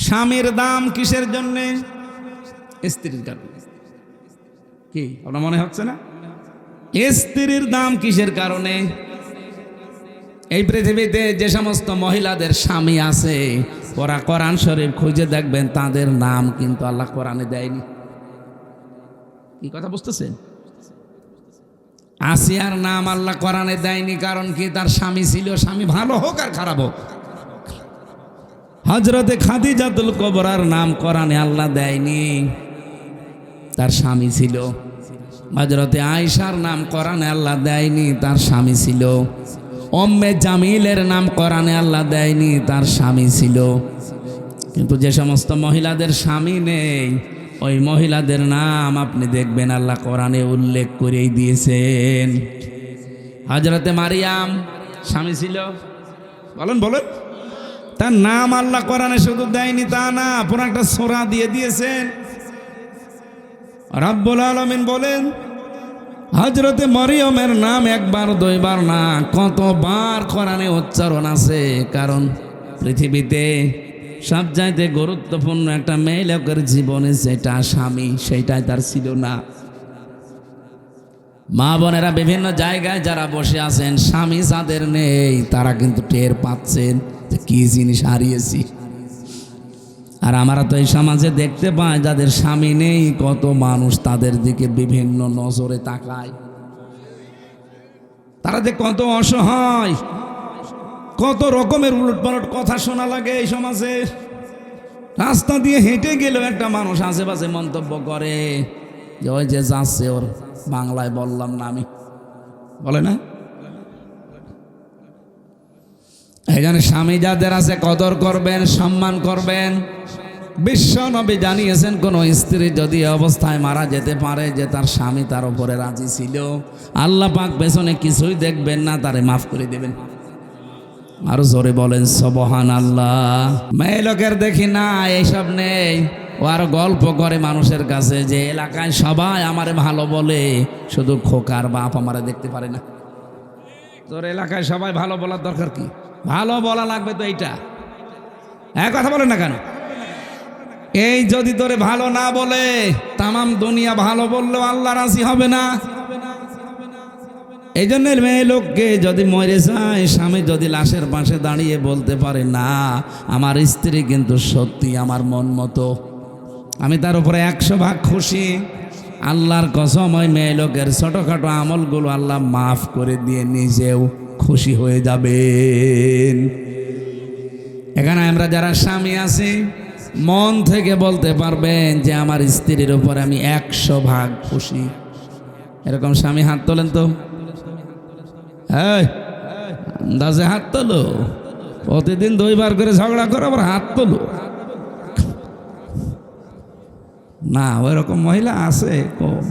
স্বামীর দাম কিসের জন্যে? স্ত্রীর কারণে। কি আপনার মনে হচ্ছে না? স্ত্রীর দাম কিসের কারণে? এই পৃথিবীতে যে সমস্ত মহিলাদের স্বামী আছে, ওরা কোরআন শরীফ খুঁজে দেখবেন তাদের নাম কিন্তু আল্লাহ কোরআনে দেয়নি। কি কথা বুঝতেছেন? আসিয়ার নাম আল্লাহ কোরআনে দেয়নি, কারণ কি? তার স্বামী ছিল, স্বামী ভালো হোক আর খারাপ হোক। হযরতে খাদিজাতুল কুবরার নাম কোরআনে আল্লাহ দেয়নি, তার স্বামী ছিল। হযরতে আয়েশার নাম কোরআনে আল্লাহ দেয়নি, তার স্বামী ছিল। উম্মে জামিলের নাম কোরআনে আল্লাহ দেয়নি, তার স্বামী ছিল। কিন্তু যে সমস্ত মহিলাদের স্বামী নেই, ওই মহিলাদের নাম আপনি দেখবেন আল্লাহ কোরআনে উল্লেখ করেই দিয়েছেন। হযরতে মারিয়াম স্বামী ছিল, বলেন বলেন, তার নাম আল্লাহ কোরআনে শুধু দেয়নি তা না, পুরো একটা সূরা দিয়ে দিয়েছেন। রব্বুল আলামিন বলেন, হযরতে মরিয়মের নাম একবার দুইবার না, কতবার কোরআনে উচ্চারণ আছে। কারণ পৃথিবীতে সবচাইতে গুরুত্বপূর্ণ একটা মেয়ে লোকের জীবনে যেটা স্বামী, সেইটাই তার ছিল না। মা বোনেরা বিভিন্ন জায়গায় যারা বসে আছেন, স্বামী যাদের নেই তারা কিন্তু টের পাচ্ছেন যে কি জিনিস হারিয়েছি। আর আমরা তো এই সমাজে দেখতে পাই যাদের স্বামী নেই, কত মানুষ তাদের দিকে বিভিন্ন নজরে তাকায়। তারা যে কত অসহায়, কত রকমের উলটপালট কথা শোনা লাগে এই সমাজে। রাস্তা দিয়ে হেঁটে গেলেও একটা মানুষ আশেপাশে মন্তব্য করে যে ওই যে যাচ্ছে, ওর বাংলায় বললাম না আমি, বলে না? এই জন্য স্বামী যাদের আছে কদর করবেন, সম্মান করবেন। বিশ্ব নবী জানিয়েছেন, কোন স্ত্রী যদি অবস্থায় মারা যেতে পারে যে তার স্বামী তার উপরে রাজি ছিল, আল্লাহ পাক পেছনে কিছুই দেখবেন না, তারে মাফ করে দেবেন। আরো জোরে বলেন সুবহানাল্লাহ। মেয়ে লোকের দেখি না এইসব নেই, ও আরো গল্প করে মানুষের কাছে যে এলাকায় সবাই আমারে ভালো বলে, শুধু খোকার বাপ আমারে দেখতে পারে না। তোর এলাকায় সবাই ভালো বলার দরকার কি? ভালো বলা লাগবে তো এইটা। এক কথা বলেন না কেন? এই যদি তোরে ভালো না বলে, তামাম দুনিয়া ভালো বললেও আল্লাহ রাজি হবে না। এই জন্য মেয়ে লোককে যদি মরে যায়, স্বামী যদি লাশের পাশে দাঁড়িয়ে বলতে পারে না আমার স্ত্রী কিন্তু সত্যি আমার মন মতো, আমি তার উপরে 100 ভাগ খুশি, আল্লাহর কসম ওই মেয়ে লোকের ছোটখাটো আমলগুলো আল্লাহ মাফ করে দিয়ে নিজেও খুশি হয়ে যাবেন। এখানে আমরা যারা স্বামী আছি, মন থেকে বলতে পারবেন যে আমার স্ত্রীর উপর আমি 100 ভাগ খুশি। এরকম স্বামী হাত তোলেন তো। আন্দাজে হাত তোলো। প্রতিদিন 2বার করে ঝগড়া করো, আবার হাত তোলো না। ওই রকম মহিলা আছে কম,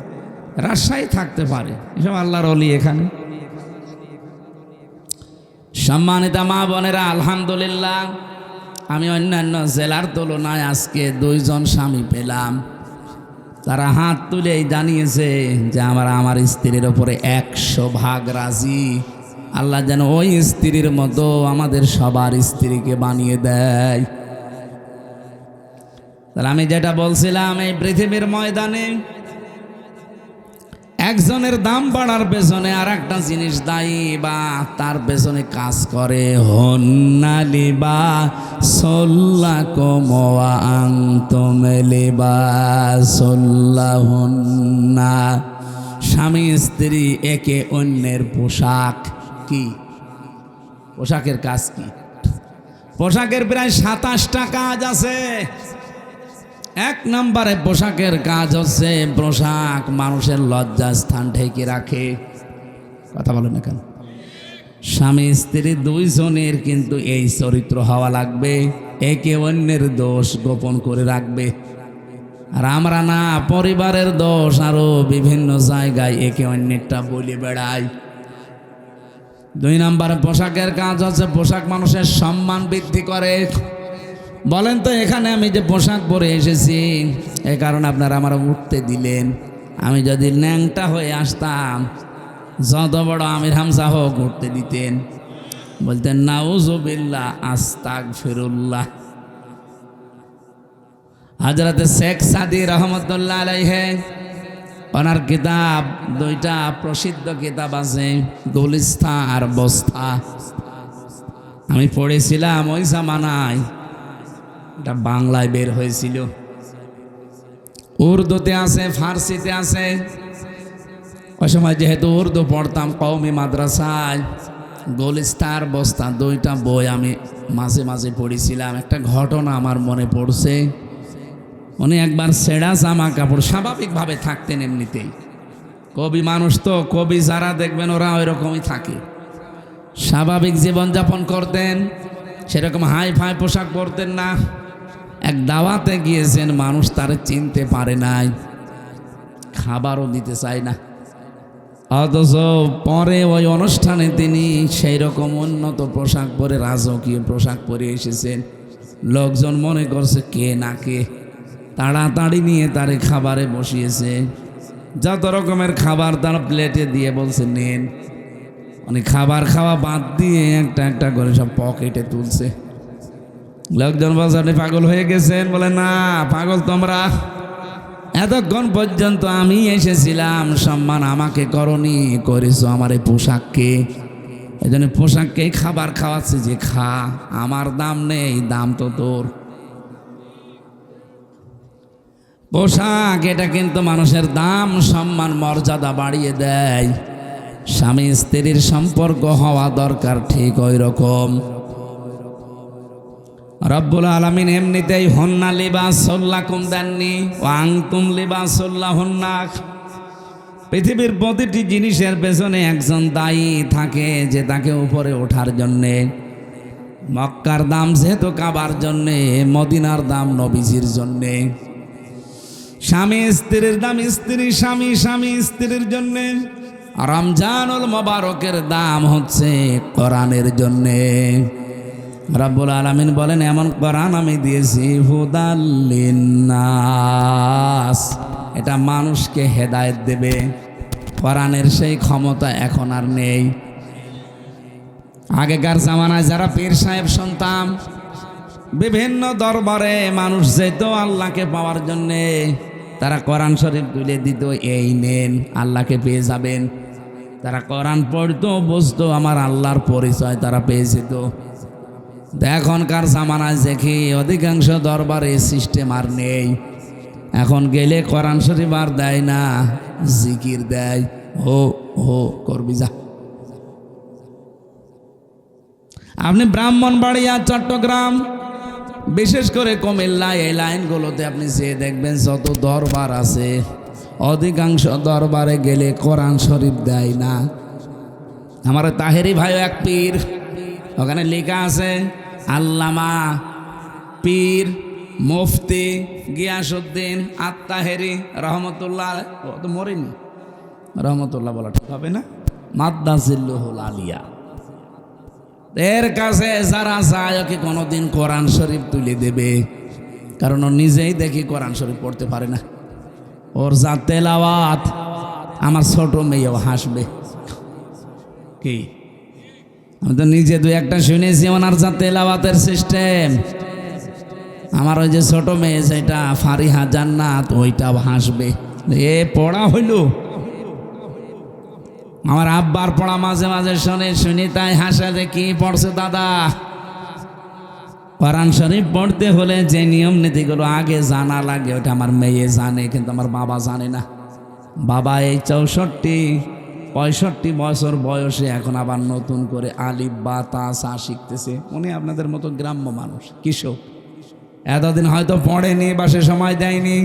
রাজশাহী থাকতে পারে, এসব আল্লাহর ওলি। এখানে সম্মানিত মা বোনেরা, আলহামদুলিল্লাহ আমি অন্যান্য জেলার তুলনায় আজকে 2 জন স্বামী পেলাম, তারা হাত তুলেই জানিয়েছে যে আমার স্ত্রীর ওপরে 100 ভাগ রাজি। আল্লাহ যেন ওই স্ত্রীর মতো আমাদের সবার স্ত্রীকে বানিয়ে দেয়। তাহলে আমি যেটা বলছিলাম, এই পৃথিবীর ময়দানে একজনের দাম বাড়ার পেছনে আর একটা জিনিস দায়ী বা তার পেছনে কাজ করে, হন্নালিবা সল্লাকুম ওয়া আনতুম লিবাসুল্লাহুন্না। স্বামী স্ত্রী একে অন্যের পোশাক। কি পোশাকের কাজ? কি পোশাকের প্রায় 27টা কাজ আছে। 1 নম্বরে পোশাকের কাজ হচ্ছে, পোশাক মানুষের লজ্জাস্থান ঢেকে রাখে। কথা বলেন না কেন? স্বামী স্ত্রী 2 জনের কিন্তু এই চরিত্র হওয়া লাগবে, একে অন্যের দোষ গোপন করে রাখবে। আর আমরা না, পরিবারের দোষ আরো বিভিন্ন জায়গায় একে অন্যেরটা বলে বেড়াই। 2 নম্বরে পোশাকের কাজ হচ্ছে, পোশাক মানুষের সম্মান বৃদ্ধি করে। বলেন তো, এখানে আমি যে পোশাক পরে এসেছি, এই কারণে আপনারা আমার উঠতে দিলেন। আমি যদি ন্যাংটা হয়ে আসতাম, যত বড় আমির হামজা হোক উঠতে দিতেন, বলতেন নাউজুবিল্লাহ আস্তাগফিরুল্লাহ। হযরত শেখ সাদি রহমতুল্লাহ আলাইহি ওনার কিতাব দুইটা প্রসিদ্ধ কিতাব আছে, গুলিস্তান আর বস্তা। আমি পড়েছিলাম ওই জামানায়, এটা বাংলায় বের হয়েছিল, উর্দুতে আছে, ফার্সিতে আছে। ওই সময় যেহেতু উর্দু পড়তাম কওমি মাদ্রাসায়, গুলিস্তান বস্তা দুইটা বই আমি মাঝে মাঝে পড়েছিলাম। একটা ঘটনা আমার মনে পড়ছে। উনি একবার ছেঁড়া জামা কাপড়, স্বাভাবিকভাবে থাকতেন এমনিতেই, কবি মানুষ তো, কবি যারা দেখবেন ওরা ওই রকমই থাকে, স্বাভাবিক জীবনযাপন করতেন, সেরকম হাই ফাই পোশাক পরতেন না। এক দাওয়াতে গিয়েছেন, মানুষ তারে চিনতে পারে নাই, খাবারও দিতে চায় না, অথচ পরে ওই অনুষ্ঠানে তিনি সেই রকম উন্নত পোশাক পরে, রাজকীয় পোশাক পরে এসেছেন। লোকজন মনে করছে কে না কে, তাড়াতাড়ি নিয়ে তারে খাবারে বসিয়েছে। যত রকমের খাবার তার প্লেটে দিয়ে বলছে নেন। মানে খাবার খাওয়া বাদ দিয়ে একটা একটা করে সব পকেটে তুলছে। লোকজন বলছে আপনি পাগল হয়ে গেছেন? বলে না, পাগল তোমরা, এতক্ষণ পর্যন্ত আমি এসেছিলাম, সম্মান আমাকে করনি, করেছো আমার এই পোশাককে, এই জন্য পোশাককেই খাবার খাওয়াচ্ছে যে খা, আমার দাম নেই, দাম তো তোর। পোশাক এটা কিন্তু মানুষের দাম, সম্মান, মর্যাদা বাড়িয়ে দেয়। স্বামী স্ত্রীর সম্পর্ক হওয়া দরকার ঠিক ওই রকম। রব্বুল আলামিন এমনিতেই হুন্না লিবাসুল লাকুম দেননি, ওয়া আনতুম লিবাসুল লাহুন্না। পৃথিবীর প্রতিটি জিনিসের পেছনে একজন দায়ী থাকে, যে তাকে উপরে ওঠার জন্যে। মক্কার দাম যেহেতু কাবার জন্যে, মদিনার দাম নবীজির জন্যে। স্বামী স্ত্রীর দাম স্ত্রী স্বামী, স্বামী স্ত্রীর জন্যে। রমজানুল মোবারকের দাম হচ্ছে কোরআনের জন্যে। রব্বুল আলামিন বলেন এমন কোরআন আমি দিয়েছি হুদাল লিন্নাস, এটা মানুষকে হেদায়েত দেবে। কোরআনের সেই ক্ষমতা এখন আর নেই। আগেকার জামানায় যারা পীর সাহেব শুনতাম, বিভিন্ন দরবারে মানুষ যেত আল্লাহকে পাওয়ার জন্যে, তারা কোরআন শরীফ তুলে দিত, এই নেন আল্লাহকে পেয়ে যাবেন। তারা কোরআন পড়তো, বুঝতো আমার আল্লাহর পরিচয় তারা পেয়ে যেত। এখনকার জামানায় দেখি অধিকাংশ দরবারে সিস্টেম আর নেই। এখন গেলে কোরআন শরীফ আর দেয় না, জিকির দেয়, হো হো করবি যা। আপনি ব্রাহ্মণবাড়িয়া, চট্টগ্রাম, বিশেষ করে কুমিল্লা, এই লাইনগুলোতে আপনি যে দেখবেন যত দরবার আছে, অধিকাংশ দরবারে গেলে কোরআন শরীফ দেয় না। আমার তাহেরি ভাই এক পীর, ওখানে লেখা আছে আল্লামা পীর মুফতি গিয়াসউদ্দিন আত-তাহেরি রহমতুল্লাহ, ও তো মরেনি, রহমতুল্লাহ বলা ঠিক হবে না, মাদ্দাজিল্লুহুল আলিয়া। এর কাছে যারা যায় ওকে কোনোদিন কোরআন শরীফ তুলে দেবে, কারণ ও নিজেই দেখি কোরআন শরীফ পড়তে পারে না। ওর যা তেলাওয়াত, আমার ছোট মেয়েও হাসবে। কি আমি তো নিজে দুই একটা শুনেছি, ওনার যা তেলাওয়াতের সিস্টেম, আমার ওই যে ছোট মেয়ে যেটা ফারিহা জান্নাত, ওইটাও হাসবে। এ পড়া হইল, আমার আব্বার পড়া মাঝে মাঝে শুনি তাই হাসা, যে কি পড়ছে দাদা। কোরআন শরীফ পড়তে হলে যে নিয়ম নীতিগুলো আগে জানা লাগে, ওটা আমার মেয়ে জানে, কিন্তু আমার বাবা জানে না। বাবা এই 64-65 বছর বয়সে এখন আবার নতুন করে আলিফ বা তা সা শিখতেছে। উনি আপনাদের মতো গ্রাম্য মানুষ, কৃষক, এতদিন হয়তো পড়েনি বা সে সময় দেয়নি।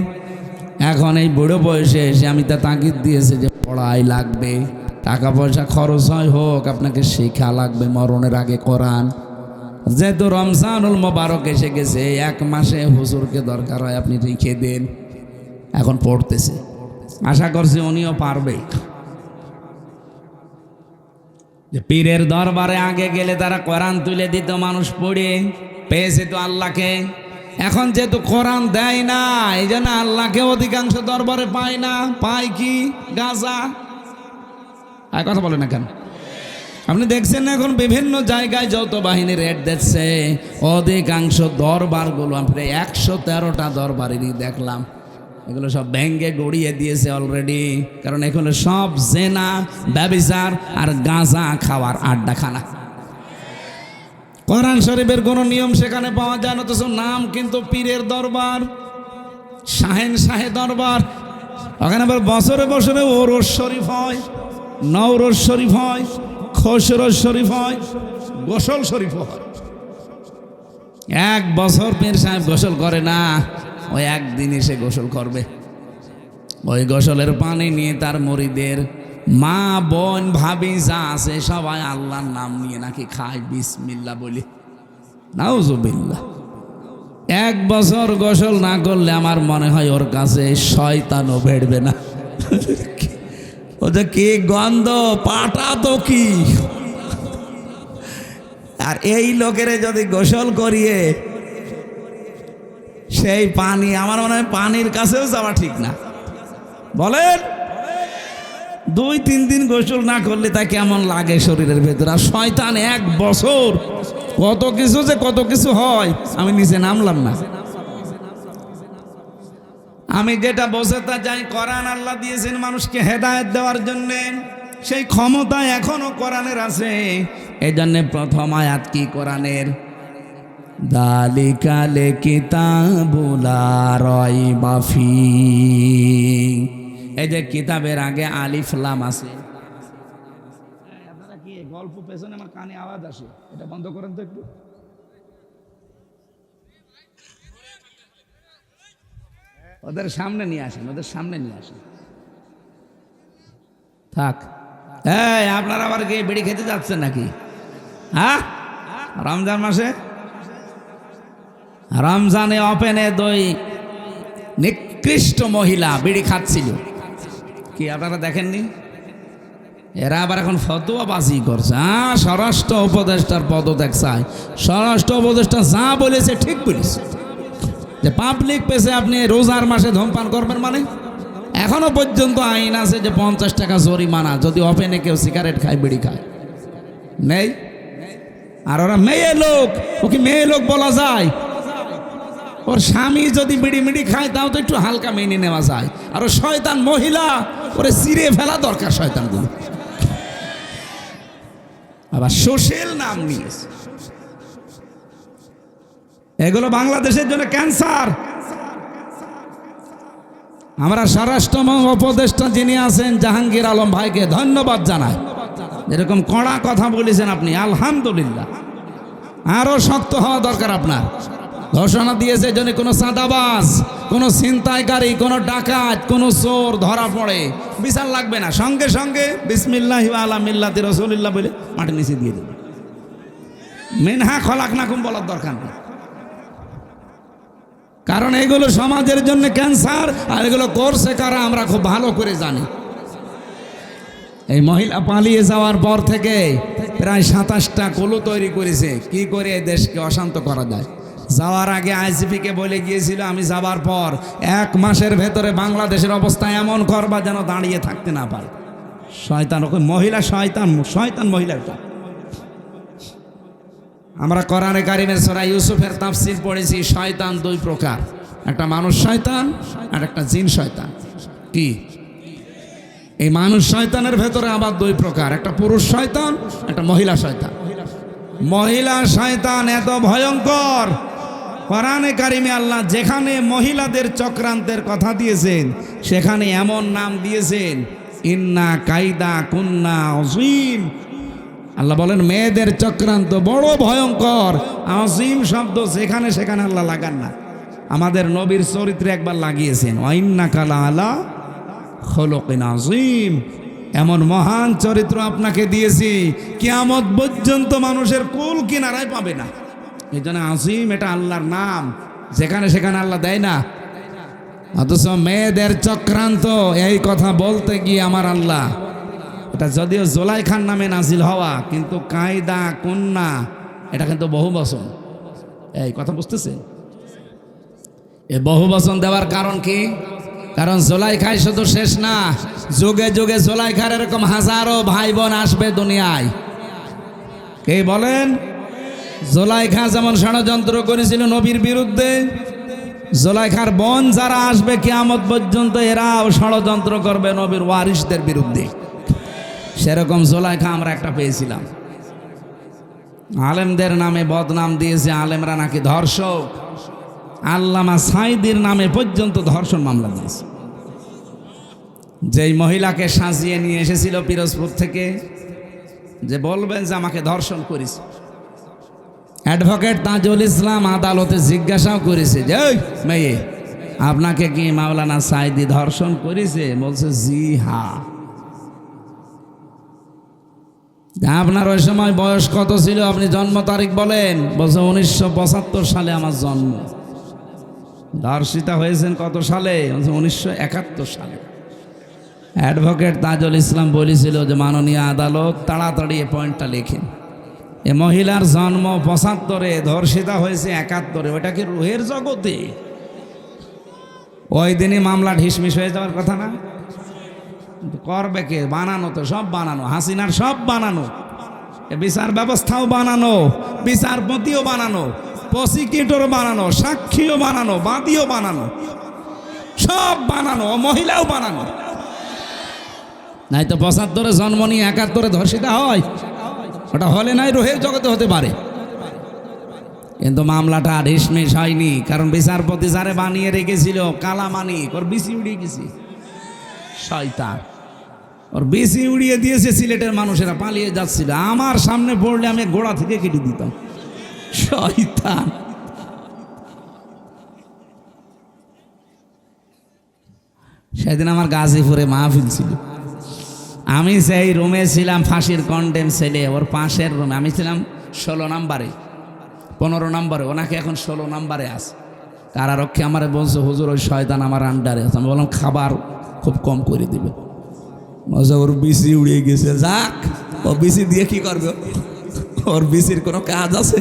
এখন এই বুড়ো বয়সে এসে আমি তা তাগিদ দিয়েছে যে পড়াই লাগবে, টাকা পয়সা খরচ হয় হোক, আপনাকে শেখা লাগবে মরণের আগে কোরআন। যেহেতু রমজানুল মোবারক এসে গেছে, 1 মাসে হুজুরকে দরকার হয় আপনি রেখে দেন। এখন পড়তেছে, আশা করছি উনিও পারবে। যে পীরের দরবারে আগে গেলে তারা কোরআন তুলে দিত, মানুষ পড়ে পেয়েছে তো আল্লাহকে। এখন যেহেতু কোরআন দেয় না, এই জন্য আল্লাহকে অধিকাংশ দরবারে পায় না। পায় কি? গাঁজা। আর কথা বলে না কেন? আপনি দেখছেন না এখন বিভিন্ন জায়গায় যৌথ বাহিনী রেড দিচ্ছে, অধিকাংশ দরবারগুলো প্রায় 113টা দরবারেরই দেখলাম, এগুলো সব ব্যাঙ্গে গড়িয়ে দিয়েছে অলরেডি। কারণ এগুলো সব জেনা, ব্যভিচার আর গাঁজা খাওয়ার আড্ডাখানা। কোরআন শরীফের কোনো নিয়ম সেখানে পাওয়া যায় না, অথচ নাম কিন্তু পীরের দরবার, শাহেন শাহে দরবার। ওখানে আবার বছরে বছরে ওরস শরীফ হয়, নওরোজ শরীফ হয়, খসরোজ শরীফ হয়, গোসল শরীফ হয়। এক বছর পীর সাহেব গোসল করে না, ওই একদিন এসে গোসল করবে। ওই গোসলের পানি নিয়ে তার মুরিদের মা, বোন, ভাবি যা আছে সবাই আল্লাহর নাম নিয়ে নাকি খায়, বিসমিল্লাহ বলি, নাউজুবিল্লাহ। এক বছর গোসল না করলে আমার মনে হয় ওর কাছে শয়তানও বেড়বে না। ও যে কি গন্ধ, পাটা তো কি। আর এই লোকেরে যদি গোসল করিয়ে সেই পানি, আমার মনে হয় পানির কাছেও যাওয়া ঠিক না। বলেন 2-3 দিন গোসল না করলে তা কেমন লাগে শরীরের ভেতরে। আর শয়তান এক বছর কত কিছু যে কত কিছু হয়, আমি নিচে নামলাম না। আমি যেটা বোঝাতে যাই, কোরআন আল্লাহ দিয়েছেন মানুষকে হেদায়েত দেওয়ার জন্য, সেই ক্ষমতা এখনো কোরআনের আছে। এই জন্য প্রথম আয়াত কি কোরআনের, দালিকালে কিতাবুল লা রাইবা ফীহ। এই যে কিতাবের আগে আলিফ লাম আছে। আপনারা কি গল্প পেছনে আমার কানে আওয়াজ আসে, এটা বন্ধ করেন তো একটু। ওদের সামনে নিয়ে আসেন, ওদের সামনে নিয়ে আসেন। থাক। এই আপনারা আবার কি বিড়ি খেতে যাচ্ছেন নাকি? হ্যাঁ, রমজান মাসে, রমজানে ওপেনে 2 নিকৃষ্ট মহিলা বিড়ি খাচ্ছিল, কি আপনারা দেখেননি? এরা আবার এখন ফতোয়াবাজি করছে। স্বরাষ্ট্র উপদেষ্টার পদত্যাগ চায়। স্বরাষ্ট্র উপদেষ্টা যা বলেছে ঠিক বলেছে, যে পাবলিক প্লেসে আপনি রোজার মাসে ধূমপান করবেন, মানে এখনো পর্যন্ত আইন আছে যে 50 টাকা জরিমানা যদি ওপেনে কেউ সিগারেট খায়, বিড়ি খায়, নেই। আর ওরা মেয়ে লোক, ওকে মেয়ে লোক বলা যায়। ওর স্বামী যদি বিড়ি মিড়ি খায় তাও তো একটু হালকা মেনে নেওয়া যায়। আর ও শয়তান মহিলা, ওরে চিরে ফেলা দরকার শয়তানগুলো। আবার সোশ্যাল নাম নিয়েছে, এগুলো বাংলাদেশের জন্য ক্যান্সার। আমরা স্বরাষ্ট্র উপদেষ্টা যিনি আছেন জাহাঙ্গীর আলম ভাইকে ধন্যবাদ জানাই, এরকম কড়া কথা বলেছেন আপনি, আলহামদুলিল্লাহ। আরো শক্ত হওয়া দরকার আপনার। ঘোষণা দিয়েছে যদি কোনো চাঁদাবাজ, কোনো ছিনতাইকারী, কোনো ডাকাত, কোনো চোর ধরা পড়ে, বিচার লাগবে না, সঙ্গে সঙ্গে বিসমিল্লাহি ওয়া আলা মিল্লাতি রাসূলিল্লাহ বলে মাটির নিচে দিয়ে দেবে। মিনহা খলাকনাকুম বলার দরকার নেই। কারণ এগুলো সমাজের জন্য ক্যান্সার। আর এগুলো করছে কারা আমরা খুব ভালো করে জানি। এই মহিলা পালিয়ে যাওয়ার পর থেকে প্রায় 27টা কলু তৈরি করেছে কি করে এই দেশকে অশান্ত করা যায়। যাওয়ার আগে আইজিপিকে বলে গিয়েছিল, আমি যাবার পর 1 মাসের ভেতরে বাংলাদেশের অবস্থা এমন করবা যেন দাঁড়িয়ে থাকতে না পারে। শয়তান, ওকে মহিলা শয়তান, শয়তান মহিলাটা। আমরা কোরআনে কারিমের সূরা ইউসুফের তাফসীর পড়েছি, শয়তান 2 প্রকার, একটা মানুষ শয়তান আর একটা জিন শয়তান। কি এই মানুষ শয়তানের ভেতরে আবার 2 প্রকার, একটা পুরুষ শয়তান, একটা মহিলা শয়তান। মহিলা শয়তান এত ভয়ঙ্কর, কোরআনে কারিমে আল্লাহ যেখানে মহিলাদের চক্রান্তের কথা দিয়েছেন সেখানে এমন নাম দিয়েছেন, ইন্না কাইদা কুন্না আযীম। আল্লাহ বলেন মেয়েদের চক্রান্ত বড় ভয়ঙ্কর। আযীম শব্দ যেখানে সেখানে আল্লাহ লাগান না, আমাদের নবীর চরিত্রে একবার লাগিয়েছেন, ওয়া ইন্নাকা লাআলা খুলুকিন আযীম। এমন মহান চরিত্র আপনাকে দিয়েছি কিয়ামত পর্যন্ত মানুষের কুল কিনারায় পাবে না। এই জন্য আযীম এটা আল্লাহর নাম, যেখানে সেখানে আল্লাহ দেয় না। অথচ মেয়েদের চক্রান্ত এই কথা বলতে গিয়ে আমার আল্লাহ, এটা যদিও জোলাইখার নামে নাজিল হওয়া, কিন্তু কায়দা কন্যা এটা কিন্তু বহু বচন। এই কথা বুঝতেছেন? এই বহু বচন দেওয়ার কারণ কি? কারণ জোলাইখাই শুধু শেষ না, যুগে যুগে জোলাইখার এরকম হাজারো ভাই বোন আসবে দুনিয়ায়। কে বলেন? জুলাইখা যেমন ষড়যন্ত্র করেছিল নবীর বিরুদ্ধে, জুলাইখার বোন যারা আসবে কিয়ামত পর্যন্ত এরাও ষড়যন্ত্র করবে নবীর ওয়ারিসদের বিরুদ্ধে। সেরকম জুলাইখা আমরা একটা পেয়েছিলাম। আলেমদের নামে বদনাম দিয়েছে, আলেমরা নাকি ধর্ষক। আল্লামা সাইদির নামে পর্যন্ত ধর্ষণ মামলা দিয়েছে। যেই মহিলাকে সাজিয়ে নিয়ে এসেছিল পিরোজপুর থেকে, যে বলবেন যে আমাকে ধর্ষণ করেছে, অ্যাডভোকেট তাজুল ইসলাম আদালতে জিজ্ঞাসাও করেছে যে ওই মেয়ে, আপনাকে কি মাওলানা সাইদি ধর্ষণ করেছে? বলছে জি হ্যাঁ। আপনার ওই সময় বয়স কত ছিল? আপনি জন্ম তারিখ বলেন। বলছে 1975 সালে আমার জন্ম। ধর্ষিতা হয়েছেন কত সালে? বলছে 1971 সালে। অ্যাডভোকেট তাজুল ইসলাম বলেছিল যে মাননীয় আদালত, তাড়াতাড়ি এ পয়েন্টটা লেখেন, এ মহিলার জন্ম 75-এ, ধর্ষিতা হয়েছে 71-এ। ওটা কি রুহের জগতে? ওই দিনই মামলা ঢিসমিস হয়ে যাওয়ার কথা না? করবে কে? বানানো তো, সব বানানো। হাসিনার সব বানানো, বিচার ব্যবস্থাও বানানো, বিচারপতিও বানানো, প্রসিকিউটর বানানো, সাক্ষীও বানানো, বাদীও বানানো, সব বানানো, মহিলাও বানানো। নাই তো 75-এ জন্ম নিয়ে 71-এ ধর্ষিতা হয়? ওটা হলে নাই রুহের জগতে হতে পারে। কিন্তু মামলাটা ঢিসমিস হয়নি, কারণ বিচারপতি যারে বানিয়ে রেখেছিল কালামানিক, ওর বিসি উড়িয়ে গেছে শয়তান। ওর বিসি উড়িয়ে দিয়েছে, সিলেটের মানুষেরা পালিয়ে যাচ্ছিল। আমার সামনে পড়লে আমি গোড়া থেকে কেটে দিতাম, শয়তান। সেদিন আমার গাজীপুরে মাহফিল ছিল। আমি সেই রুমে ছিলাম, ফাঁসির কন্ডেম ছেলে, ওর পাশের রুমে। আমি ছিলাম 16 নম্বরে, 15 নম্বরে, ওনাকে এখন 16 নম্বরে আছে। কারারক্ষী আমারে বলছে, হুজুর ওই শয়তান আমার আন্ডারে আছে। আমি বললাম খাবার খুব কম করে দিবে। বলছে ওর বিসি উড়িয়ে গেছে। যাক, ও বিসি দিয়ে কি করবে? ওর বিসির কোনো কাজ আছে?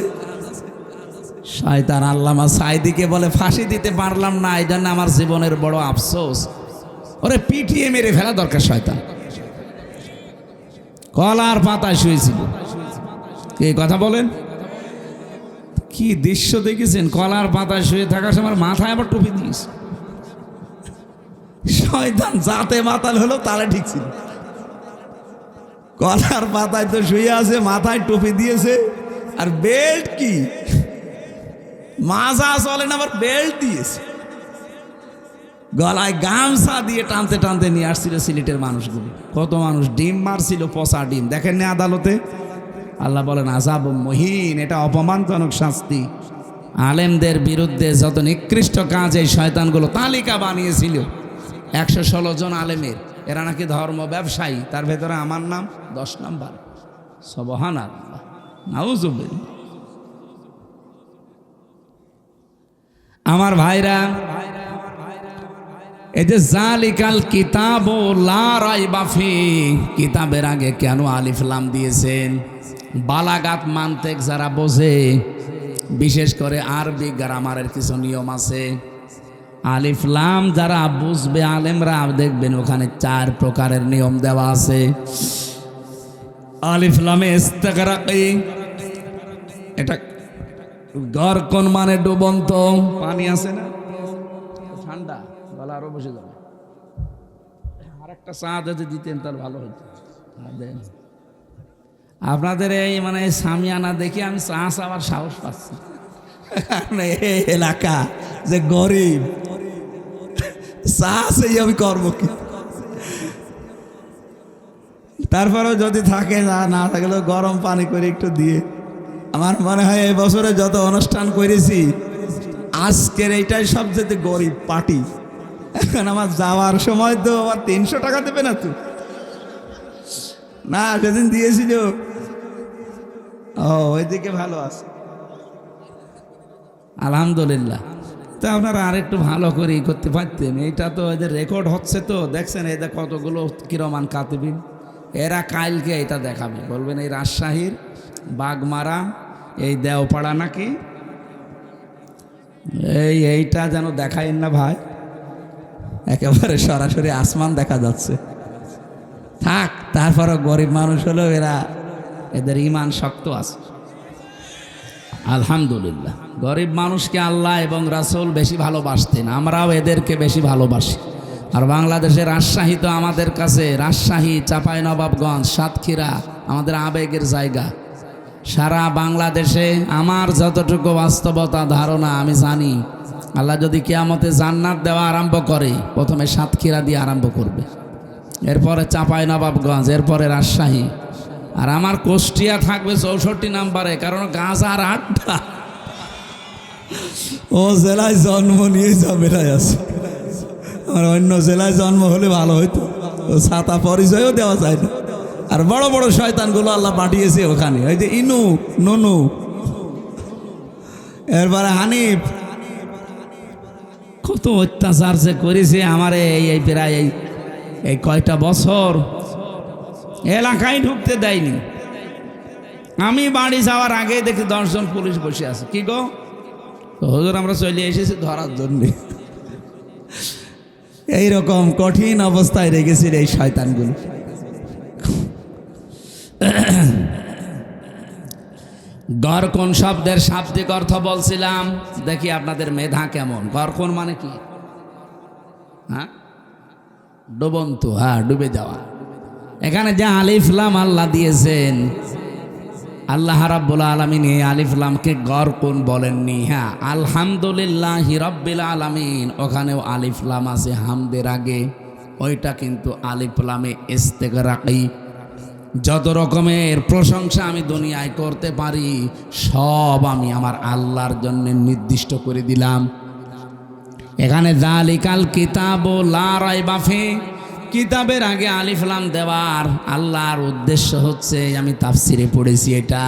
শয়তান আল্লামা সাইদিকে বলে ফাঁসি দিতে পারলাম না, এই জন্য আমার জীবনের বড় আফসোস। ওরে পিটিয়ে মেরে ফেলা দরকার। শয়তান কলার পাতায় শুয়েছিল। কে কথা বলেন? কি দৃশ্য দেখেছেন? কলার পাতায় শুয়ে থাকার সময় মাথায় আবার টুপি দিয়েছে। শয়তান যাতে মাতাল হলো তাহলে ঠিক ছিল। কলার পাতায় তো শুয়ে আছে, মাথায় টুপি দিয়েছে, আর বেল্ট কি মাজা চলে না, আবার বেল্ট দিয়েছে। গলায় গামছা দিয়ে টানতে টানতে নিয়ে আসছিল সিলেটের মানুষগুলো। কত মানুষ ডিম মারছিল, পচা ডিম। দেখেন না আদালতে? আল্লাহ বলেন আযাব মুহিন, এটা অপমানজনক শাস্তি। আলেমদের বিরুদ্ধে যত নিকৃষ্ট কাজ এই শয়তানগুলো তালিকা বানিয়েছিল, 116 জন আলেমের, এরা নাকি ধর্ম ব্যবসায়ী। তার ভেতরে আমার নাম 10 নম্বর। সুবহানাল্লাহ, নাউজুবিল্লাহ। আমার ভাইরা, এই যে জালিকাল কিতাব লা রাইবা ফি, কিতাবের আগে কেন আলিফ লাম দিয়েছেন? বালাগাত মানতেক যারা বোঝে, বিশেষ করে আরবি গ্রামারের কিছু নিয়ম আছে। আলিফ লাম যারা বুঝবে আলেমরা, দেখবেন ওখানে 4 প্রকারের নিয়ম দেওয়া আছে। আলিফ লামে ইস্তিগরাকি, এটা গরকন মানে ডুবন্ত পানি আছে না, ঠান্ডা, গলা আরো বসে যাবে। আর একটা চা যদি দিতেন তাহলে ভালো হতো। আপনাদের এই মানে সামিয়ানা দেখে আমি চা চাওয়ার সাহস পাচ্ছি। এলাকা যে গরিব, চা সেই আমি করবো কি? তারপরেও যদি থাকে, না থাকলেও গরম পানি করে একটু দিয়ে। আমার মনে হয় এই বছরে যত অনুষ্ঠান করেছি, আজকের এইটাই সবচেয়ে গরিব পার্টি। এখন আমার যাওয়ার সময় তো আমার 300 টাকা দেবে না তো? না, সেদিন দিয়েছিল। ও, ওইদিকে ভালো আছে, আলহামদুলিল্লাহ। তো আপনারা আরেকটু ভালো করে করতে পারতেন। এইটা তো এদের রেকর্ড হচ্ছে, তো দেখছেন এদের কতগুলো কিরমান কাতিবিন। এরা কালকে এটা দেখাবে, বলবেন এই রাজশাহীর বাগমারা, এই দেওপাড়া নাকি এইটা যেন দেখাইন না ভাই, একেবারে সরাসরি আসমান দেখা যাচ্ছে। থাক, তারপরও গরিব মানুষ হলেও এরা এদের ঈমান শক্ত আছে আলহামদুলিল্লাহ। গরিব মানুষকে আল্লাহ এবং রাসূল বেশি ভালোবাসতেন, আমরাও এদেরকে বেশি ভালোবাসি। আর বাংলাদেশের রাজশাহী তো আমাদের কাছে, রাজশাহী, চাঁপাইনবাবগঞ্জ, সাতক্ষীরা আমাদের আবেগের জায়গা। সারা বাংলাদেশে আমার যতটুকু বাস্তবতা ধারণা আমি জানি, আল্লাহ যদি কিয়ামতে জান্নাত দেওয়া আরম্ভ করে, প্রথমে সাতক্ষীরা দিয়ে আরম্ভ করবে, এরপরে চাঁপাইনবাবগঞ্জ, এরপরে রাজশাহী, আর আমার কুষ্টিয়া থাকবে 64 নম্বরে, কারণ গাজার আড্ডা। ও জেলায় জন্ম নিয়ে ঝামেলায় আছে, আমার অন্য জেলায় জন্ম হলে ভালো হইতো, ও ছাতা পরিচয়ও দেওয়া যায় না। আর বড় বড় শয়তানগুলো আল্লাহ পাঠিয়েছে ওখানে, ওই যে ইনু, ননু, এরপরে হানিফ, কত অত্যাচার যে করেছে আমার এই প্রায় এই কয়টা বছর এলাকায় ঢুকতে দেয়নি। আমি বাড়ি যাওয়ার আগে দেখি 10 জন পুলিশ বসে আছে। কি গো হুজুর, আমরা চলে এসেছি ধরার জন্য। এইরকম কঠিন অবস্থায় রেখেছিল এই শয়তানগুলো। গরকন শব্দের শাব্দিক অর্থ বলছিলাম, দেখি আপনাদের মেধা কেমন। গরকন মানে কি? হ্যাঁ, ডুবন্ত, হ্যাঁ, ডুবে যাওয়া। এখানে যে আলিফ লাম আল্লাহ দিয়েছেন, আল্লাহ রাব্বুল আলামিন এই আলিফ লামকে গরকন বলেননি। হ্যাঁ, আলহামদুলিল্লাহি রাব্বিল আলামিন, ওখানেও আলিফ লাম আছে হামদের আগে, ওইটা কিন্তু আলিফ লামে ইস্তেগরাকি। যত রকমের প্রশংসা আমি দুনিয়ায় করতে পারি সব আমি আমার আল্লাহর জন্য নির্দিষ্ট করে দিলাম। এখানে যালিকাল কিতাবু লা রাইবা ফি, কিতাবের আগে আলিফ লাম দেওয়ার আল্লাহর উদ্দেশ্য হচ্ছে, আমি তাফসিরে পড়েছি, এটা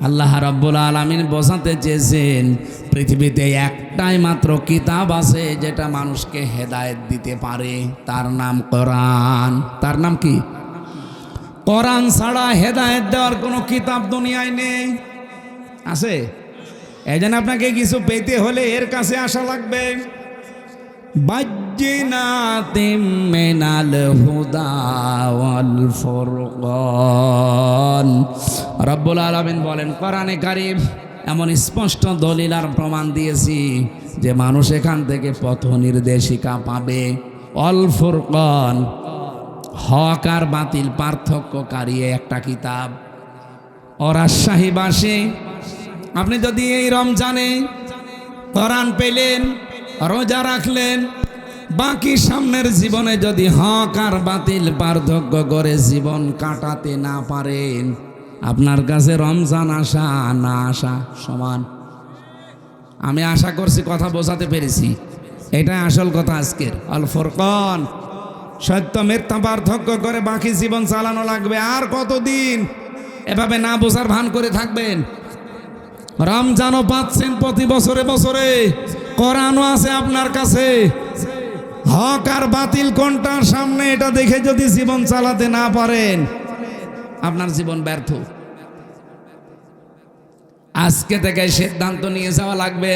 আল্লাহ রাব্বুল আলামিন বোঝাতে চেয়েছেন পৃথিবীতে একটাই মাত্র কিতাব আছে যেটা মানুষকে হেদায়েত দিতে পারে, তার নাম কোরআন। তার নাম কি? কোরআন ছাড়া হেদায়েত দেওয়ার কোনো কিতাব দুনিয়ায় নেই। আছে? এই জন্য আপনাকে কিছু পেতে হলে এর কাছে আসা লাগবে। বাজ্জিনাতিম মিনাল হুদা ওয়াল ফুরকান, রব্বুল আলামিন বলেন কোরআনে কারীম এমন স্পষ্ট দলিল আর প্রমাণ দিয়েছি যে মানুষ এখান থেকে পথ নির্দেশিকা পাবে। অল ফুরকান, হক আর বাতিল পার্থক্যকারী একটা কিতাব। ও রাজশাহীবাসী, আপনি যদি এই রমজানে কোরআন পেলেন, রোজা রাখলেন, বাকি সামনের জীবনে যদি হক আর বাতিল পার্থক্য করে জীবন কাটাতে না পারেন, আপনার কাছে রমজান আসা না আসা সমান। আমি আশা করছি কথা বোঝাতে পেরেছি, এটাই আসল কথা আজকের। আল ফুরকান, সত্য মিথ্যা পার্থক্য করে বাকি জীবন চালানো লাগবে। আর কতদিন এভাবে না বোঝার ভান করে থাকবেন? রমজানও পাচ্ছেন প্রতি বছরে বছরে, কোরআনও আছে আপনার কাছে, হক আর বাতিল কোনটার সামনে এটা দেখে যদি জীবন চালাতে না পারেন, আপনার জীবন ব্যর্থ। আজকে থেকে সিদ্ধান্ত নিয়ে যাওয়া লাগবে,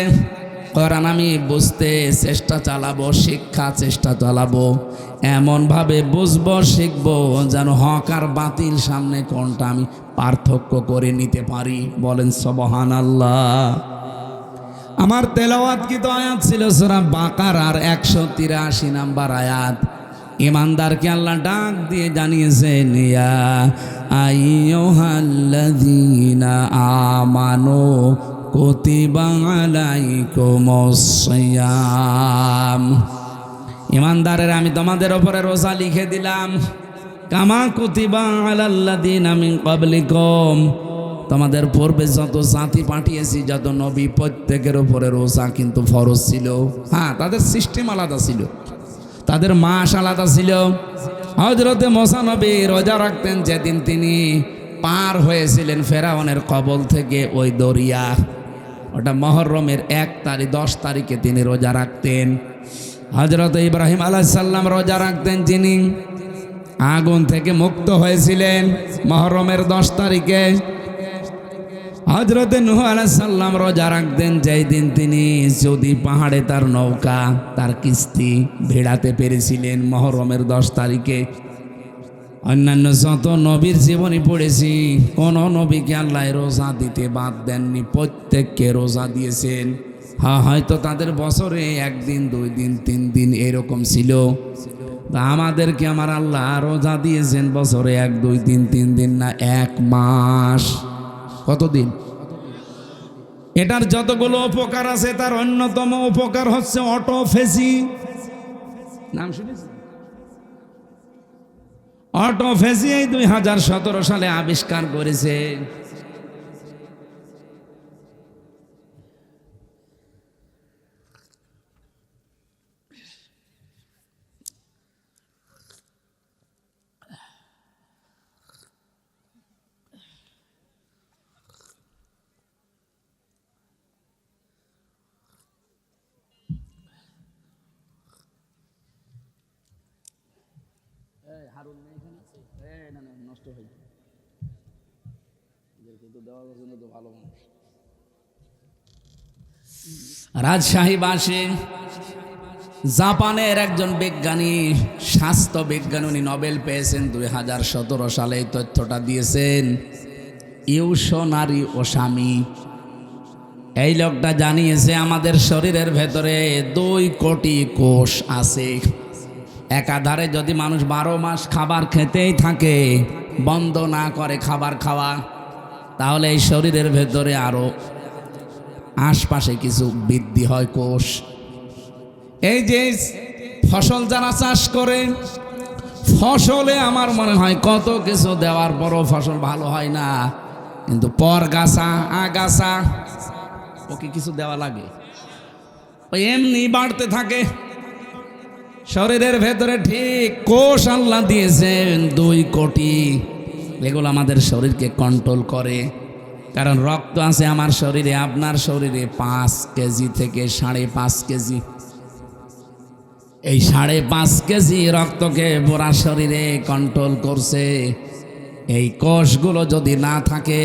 কোরআন আমি বুঝতে চেষ্টা চালাবো, শিক্ষা চেষ্টা চালাবো, এমনভাবে বুঝবো শিখবো যেন হক আর বাতিল সামনে কোনটা আমি পার্থক্য করে নিতে পারি। বলেন সুবহানাল্লাহ। আমার তেলাওয়াতকৃত আয়াত ছিল সূরা বাকারার 183 নম্বর আয়াত। ইমানদারকে আল্লাহ ডাক দিয়ে জানিয়েছেন, ইয়া আইয়ুহাল্লাযীনা আমানু কুতিবা আলাইকুমুস সিয়াম, ইমানদারের আমি তোমাদের উপরে রোজা লিখে দিলাম, কামা কুতিবা আলাল্লাযীনা মিন ক্বাবলিকুম, তোমাদের পূর্বে যত জাতি পাঠিয়েছি, যত নবী, প্রত্যেকের উপরে রোজা কিন্তু ফরজ ছিল। হ্যাঁ, তাদের সিস্টেম আলাদা ছিল, তাদের মাস আলাদা ছিল। হযরতে মুসা নবী রোজা রাখতেন যেদিন তিনি পার হয়েছিলেন ফেরাউনের কবল থেকে ওই দরিয়া, ওটা মুহররমের 1 তারিখ 10 তারিখে তিনি রোজা রাখতেন। হযরত ইব্রাহিম আলাইহিস সালাম রোজা রাখতেন, যিনি আগুন থেকে মুক্ত হয়েছিলেন মুহররমের 10 তারিখে। হযরত নূহ আলাইহিস সালাম রোজা রাখতেন যেই দিন তিনি যদি পাহাড়ে তার নৌকা, তার কিস্তি ভেড়াতে পেরেছিলেন মুহররমের 10 তারিখে। অন্যান্য যত নবীর জীবনী পড়েছি, কোন নবীকে আল্লাহ রোজা দিতে বাদ দেননি, প্রত্যেককে রোজা দিয়েছেন। হ্যাঁ, হয়তো তাদের বছরে 1 দিন 2 দিন 3 দিন এরকম ছিল, তা আমাদেরকে আমার আল্লাহ রোজা দিয়েছেন বছরে 1 2 3 3 দিন না, 1 মাস। কতদিন? এটার যতগুলো উপকার আছে তার অন্যতম উপকার হচ্ছে অটোফেজি। নাম শুনেছি? অটোফেজি এই 2017 সালে আবিষ্কার করেছে। নষ্ট হয়ে রাজশাহী বাসে জাপানের একজন বিজ্ঞানী, স্বাস্থ্য বিজ্ঞানী, উনি নোবেল পেয়েছেন 2017 সালে। এই তথ্যটা দিয়েছেন ইউশোনারি ওসামি। এই লোকটা জানিয়েছে আমাদের শরীরের ভেতরে 2 কোটি কোষ আছে। একাধারে যদি মানুষ 12 মাস খাবার খেতেই থাকে, বন্ধ না করে খাবার খাওয়া, তাহলে এই শরীরের ভেতরে আরো আশপাশে কিছু বৃদ্ধি হয় কোষ। এই যে ফসল যারা চাষ করে, ফসলে আমার মনে হয় কত কিছু দেওয়ার পরও ফসল ভালো হয় না, কিন্তু পরগাছা আগাছা ওকে কিছু দেওয়া লাগে, ওই এমনি বাড়তে থাকে শরীরের ভেতরে। ঠিক কোষ আল্লাহ দিয়েছেন 2 কোটি। এগুলো আমাদের শরীরকে কন্ট্রোল করে। কারণ রক্ত আছে আমার শরীরে, আপনার শরীরে 5 কেজি থেকে 5.5 কেজি। এই 5.5 কেজি রক্তকে পুরা শরীরে কন্ট্রোল করছে। এই কোষগুলো যদি না থাকে,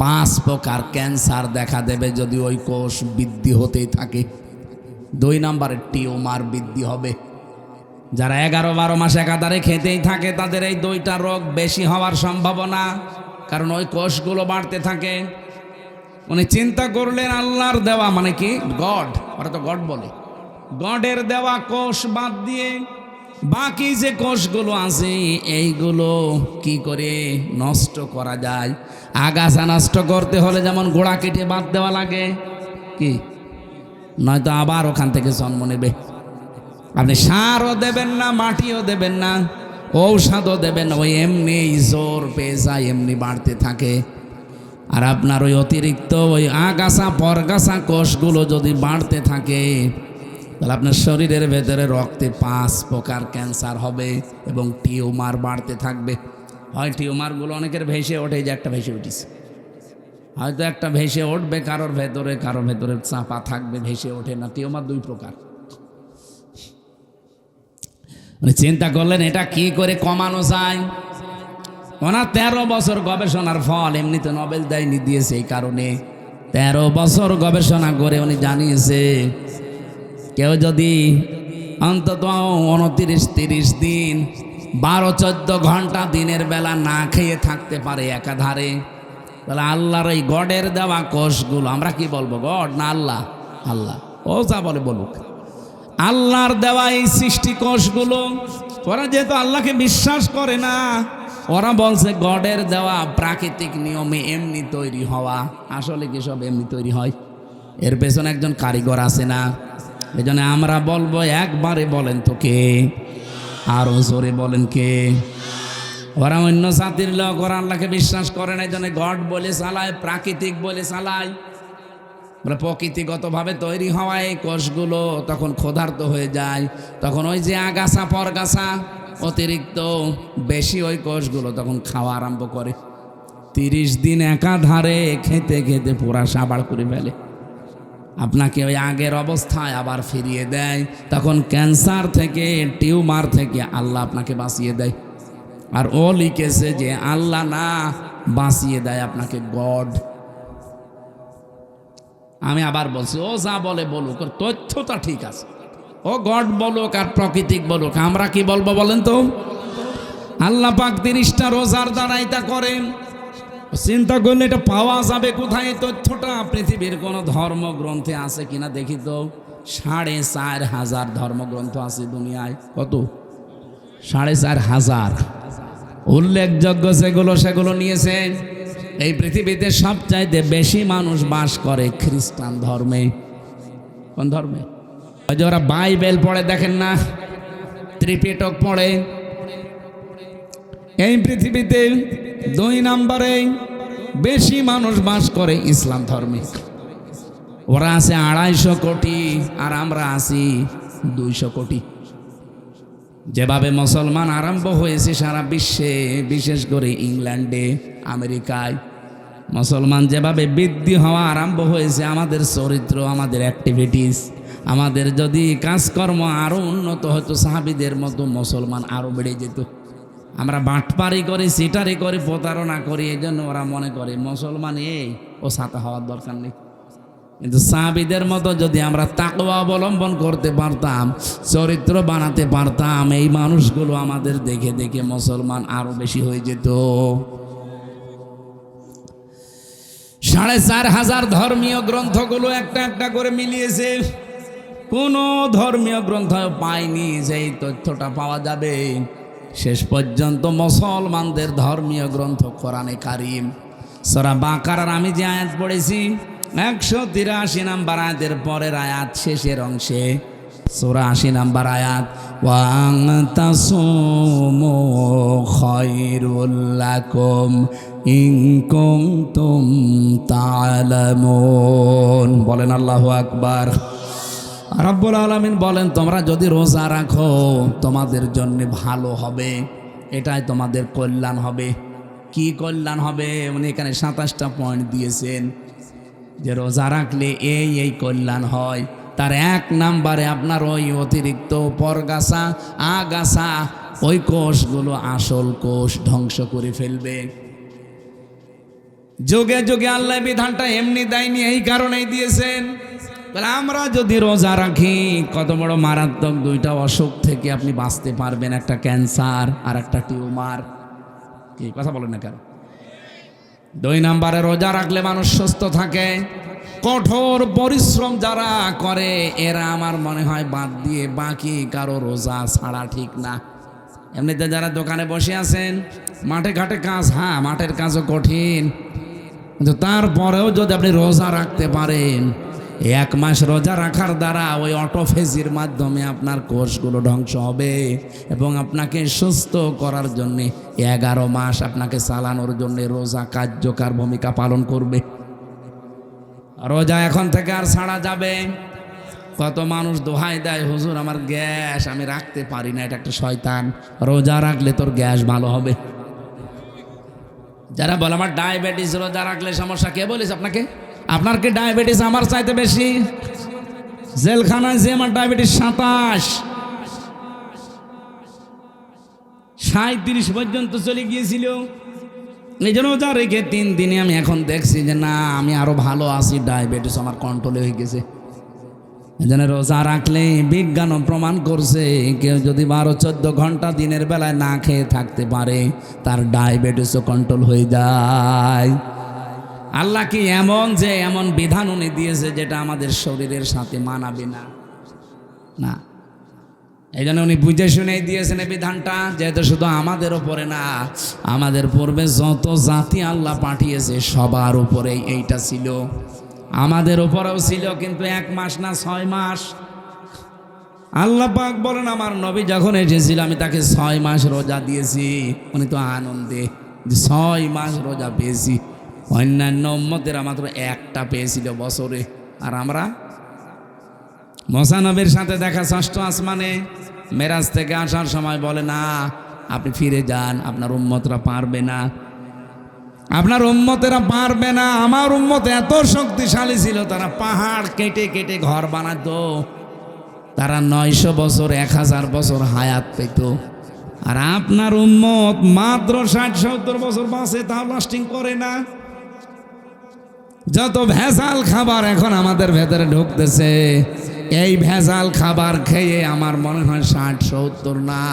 5 প্রকার ক্যান্সার দেখা দেবে যদি ওই কোষ বৃদ্ধি হতেই থাকে। 2 নম্বরে টিউমার বৃদ্ধি হবে। যারা 11-12 মাস একাধারে খেতেই থাকে, তাদের এই 2টা রোগ বেশি হওয়ার সম্ভাবনা, কারণ ওই কোষগুলো বাড়তে থাকে। উনি চিন্তা করলেন আল্লাহর দেওয়া, মানে কি গড, ওরা তো গড বলে, গডের দেওয়া কোষ বাদ দিয়ে বাকি যে কোষগুলো আছে এইগুলো কি করে নষ্ট করা যায়। আগাছা নষ্ট করতে হলে যেমন গোড়া কেটে বাদ দেওয়া লাগে, কি নয়তো আবার ওখান থেকে জন্ম নেবে। আপনি সারও দেবেন না, মাটিও দেবেন না, ঔষধও দেবেন না, ওই এমনি জোর পেয়ে যায়, এমনি বাড়তে থাকে। আর আপনার ওই অতিরিক্ত ওই আগাছা পরগাছা কোষগুলো যদি বাড়তে থাকে, তাহলে আপনার শরীরের ভেতরে রক্তে 5 প্রকার ক্যান্সার হবে এবং টিউমার বাড়তে থাকবে। হয় টিউমারগুলো অনেকের ভেসে ওঠে, যে একটা ভেসে উঠেছে, হয়তো একটা ভেসে উঠবে কারোর ভেতরে চাপা থাকবে, ভেসে ওঠে না। টিউমার 2 প্রকার। চিন্তা করলেন এটা কি করে কমানো যায়। ওনার 13 বছর গবেষণার ফল, এমনিতে নোবেল দেয়নি, দিয়েছে এই কারণে। 13 বছর গবেষণা করে উনি জানিয়েছে কেউ যদি অন্তত 29-30 দিন 12-14 ঘন্টা দিনের বেলা না খেয়ে থাকতে পারে একাধারে, তাহলে আল্লাহর এই গডের দেওয়া কোষগুলো, আমরা কি বলবো গড না আল্লাহ? আল্লাহ। ও যা বলে বলুক, আল্লাহর দেওয়া এই সৃষ্টি কোষগুলো, ওরা যেহেতু আল্লাহকে বিশ্বাস করে না, ওরা বলছে গডের দেওয়া প্রাকৃতিক নিয়মে এমনি তৈরি হওয়া। আসলে কি সব এমনি তৈরি হয়? এর পেছনে একজন কারিগর আছে না? এই জন্য আমরা বলবো, একবারে বলেন তো কে, আরো জোরে বলেন কে। ওরা অন্য জাতির লোক, ওরা আল্লাহকে বিশ্বাস করে না, এই জন্য গড বলে চালায়, প্রাকৃতিক বলে চালায়। বলে প্রকৃতিগতভাবে তৈরি হওয়ায় এই কোষগুলো তখন ক্ষুধার্ত হয়ে যায়, তখন ওই যে আগাছা পরগাছা অতিরিক্ত বেশি, ওই কোষগুলো তখন খাওয়া আরম্ভ করে। 30 দিন একাধারে খেতে খেতে পুরা সাবাড় করে ফেলে, আপনাকে ওই আগের অবস্থায় আবার ফিরিয়ে দেয়। তখন ক্যান্সার থেকে, টিউমার থেকে আল্লাহ আপনাকে বাঁচিয়ে দেয়। আর ও লিখেছে যে আল্লাহ না, বাঁচিয়ে দেয় আপনাকে গড। আমি আবার বলছি, ও যা বলে বলুক, ওর তথ্যটা ঠিক আছে। ও গড বলুক আর প্রাকৃতিক বলুক, আমরা কি বলবো বলেন তো? আল্লাহ পাক 30টা রোজার দ্বারাই তা করেন। চিন্তা করলে এটা পাওয়া যাবে কোথায়? এই তথ্যটা পৃথিবীর কোন ধর্মগ্রন্থে আছে কিনা দেখি তো। 4,500 ধর্মগ্রন্থ আছে দুনিয়ায়। কত? 4,500। উল্লেখযোগ্য সেগুলো নিয়েছেন। এই পৃথিবীতে সবচাইতে বেশি মানুষ বাস করে খ্রিস্টান ধর্মে। কোন ধর্মে? ওই যে ওরা বাইবেল পড়ে, দেখেন না, ত্রিপিটক পড়ে। এই পৃথিবীতে 2 নম্বরে বেশি মানুষ বাস করে ইসলাম ধর্মে। ওরা আছে 250 কোটি আর আমরা আছি 200 কোটি। যেভাবে মুসলমান আরম্ভ হয়েছে সারা বিশ্বে, বিশেষ করে ইংল্যান্ডে, আমেরিকায়, মুসলমান যেভাবে বৃদ্ধি হওয়া আরম্ভ হয়েছে, আমাদের চরিত্র, আমাদের অ্যাক্টিভিটিস, আমাদের যদি কাজকর্ম আরও উন্নত হতো সাহাবীদের মতো, মুসলমান আরও বেড়ে যেত। আমরা বাটপারি করি, সিটারি করি, প্রতারণা করি, এই জন্য ওরা মনে করে মুসলমান ও ছাতা হওয়ার দরকার নেই। কিন্তু সাহাবীদের মতো যদি আমরা তাকওয়া অবলম্বন করতে পারতাম, চরিত্র বানাতে পারতাম, এই মানুষগুলো আমাদের দেখে দেখে মুসলমান আরো বেশি হয়ে যেত। 4,500 ধর্মীয় গ্রন্থগুলো একটা একটা করে মিলিয়েছে। কোন ধর্মীয় গ্রন্থ পায়নি যে এই তথ্যটা পাওয়া যাবে। শেষ পর্যন্ত মুসলমানদের ধর্মীয় গ্রন্থ কোরআনে কারীম, সূরা বাকারার আমি যে আয়াত পড়েছি 183 নম্বর আয়াতের পরের আয়াত শেষের অংশে, সূরা 80 নম্বর আয়াত, ওয়াং তাসুমু খায়রুল লাকুম ইন কুনতুম তা'লামুন। বলেন আল্লাহু আকবার। রব্বুল আলামিন বলেন, তোমরা যদি রোজা রাখো তোমাদের জন্য ভালো হবে, এটাই তোমাদের কল্যাণ হবে। কি কল্যাণ হবে? উনি এখানে 27টা পয়েন্ট দিয়েছেন যে রোজা রাখলে এই কল্যাণ হয়। তার 1 নম্বরে আপনার ওই অতিরিক্ত পরগাছা, আগাছা, ওই কোষগুলো আসল কোষ ধ্বংস করে ফেলবে। যুগে যুগে আল্লাহ বিধানটা এমনি দেয়নি, এই কারণেই দিয়েছেন। আমরা যদি রোজা রাখি, কত বড় মারাত্মক 2টা অসুখ থেকে আপনি বাঁচতে পারবেন, একটা ক্যান্সার আর একটা টিউমার। কি কথা বলেন না কেন? 2 নম্বরে রোজা রাখলে মানুষ সুস্থ থাকে। কঠোর পরিশ্রম যারা করে এরা আমার মনে হয় বাদ দিয়ে বাকি কারো রোজা ছাড়া ঠিক না। এমনিতে যারা দোকানে বসে আছেন, মাঠে ঘাটে কাজ, হ্যাঁ মাঠের কাজও কঠিন, কিন্তু তারপরেও যদি আপনি রোজা রাখতে পারেন, 1 মাস রোজা রাখার দ্বারা ওই অটোফেজির মাধ্যমে আপনার কোষগুলো ধ্বংস হবে এবং আপনাকে সুস্থ করার জন্যে 11 মাস আপনাকে চালানোর জন্য রোজা কার্যকর ভূমিকা পালন করবে। রোজা এখন থেকে আর ছাড়া যাবে। কত মানুষ দোহাই দেয়, হুজুর আমার গ্যাস, আমি রাখতে পারি না, এটা একটা শয়তান। রোজা রাখলে তোর গ্যাস ভালো হবে। যারা বলে আমার ডায়াবেটিস, রোজা রাখলে সমস্যা, কে বলেছে আপনাকে? আপনার কি ডায়াবেটিস আমার চাইতে বেশি? জেলখানায় যে আমার ডায়াবেটিস 37 পর্যন্ত চলে গিয়েছিল। এই জন্য রোজা রেখে 3 দিনে আমি এখন দেখছি যে না, আমি আরো ভালো আছি, ডায়াবেটিস আমার কন্ট্রোলে হয়ে গেছে। এই জন্য রোজা রাখলে বিজ্ঞানও প্রমাণ করছে, কেউ যদি 12-14 ঘন্টা দিনের বেলায় না খেয়ে থাকতে পারে, তার ডায়াবেটিসও কন্ট্রোল হয়ে যায়। আল্লাহ কি এমন যে এমন বিধান উনি দিয়েছে যেটা আমাদের শরীরের সাথে মানাবে না? না, এই জন্য উনি বুঝে শুনেই দিয়েছেন এই বিধানটা, যেহেতু শুধু আমাদের উপরে না, আমাদের পূর্বে যত জাতি আল্লাহ পাঠিয়েছে সবার উপরেই এইটা ছিল, আমাদের উপরেও ছিল, কিন্তু 1 মাস না 6 মাস। আল্লাহ পাক বলেন, আমার নবী যখন এসেছিল আমি তাকে 6 মাস রোজা দিয়েছি। উনি তো আনন্দে 6 মাস রোজা পেয়েছি। অন্যান্য উম্মতেরা মাত্র 1টা পেয়েছিল বছরে, আর আমরা মুসা নবীর সাথে দেখা 6ষ্ঠ আসমানে মেরাজ থেকে আসার সময় বলে, না আপনি ফিরে যান, আপনার উম্মতরা পারবে না, আপনার উম্মতেরা পারবে না। আমার উম্মত এত শক্তিশালী ছিল, তারা পাহাড় কেটে কেটে ঘর বানাতো, তারা 900 বছর 1000 বছর হায়াত পেত। আর আপনার উম্মত মাত্র 60-70 বছর বাঁচে, তাও লাস্টিং করে না। যত ভেজাল খাবার এখন আমাদের ভেতরে ঢুকতেছে, এই ভেজাল খাবার খেয়ে আমার মনে হয় 60-70 না